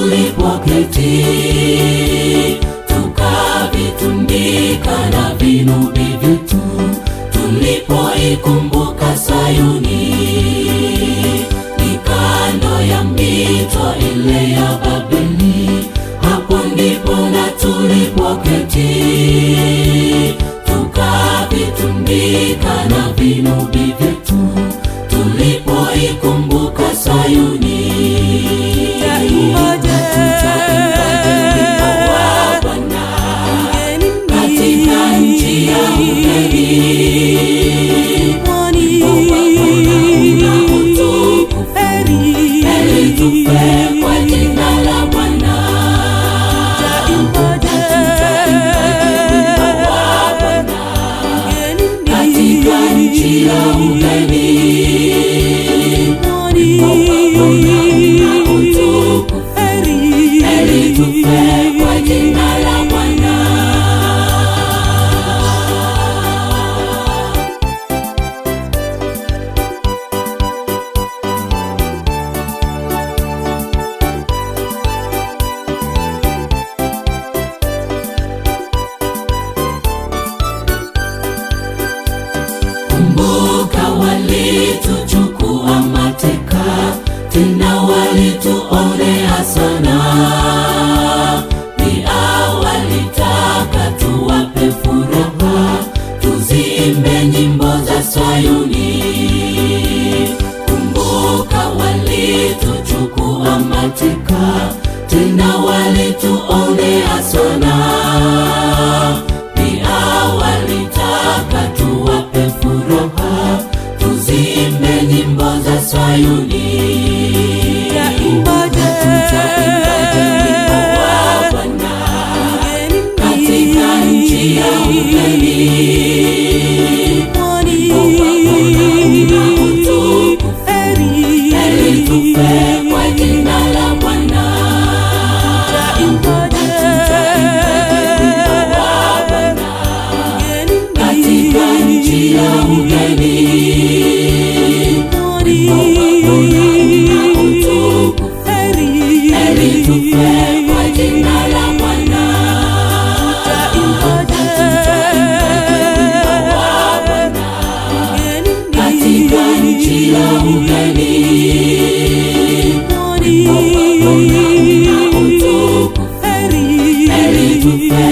tulipoketi, tukavitundika na vinubi vyetu, tulipoikumbuka Sayuni. Ni kando ya mito ile ya Babeli, hapo ndipo na tulipoketi, tukavitundika na vinubi vyetu, tulipoikumbuka Sayuni. Katika nchi ya ugeni, una utukufu, heri tufe kwa jina la Bwana. Katika nchi ya ugeni, una utukufu, heri tufe kwa jina la Bwana. Kumbuka walituchukua mateka, tena walituonea sana. Pia walitaka tuwape furaha, tuziimbe nyimbo za Sayuni. Kumbuka walituchukua mateka, tena walituonea sana. Pia walitaka tuwape furaha, tuziimbe nyimbo za Sayuni. Tutaimbaje wimbo wa Bwana katika nchi ya ugeni? Una utukufu, heri tufe kwa jina la Bwana. Katika nchi ya ugeni, una utukufu, heri tufe kwa jina la Bwana. Katika nchi ya ugeni, una utukufu, heri tufe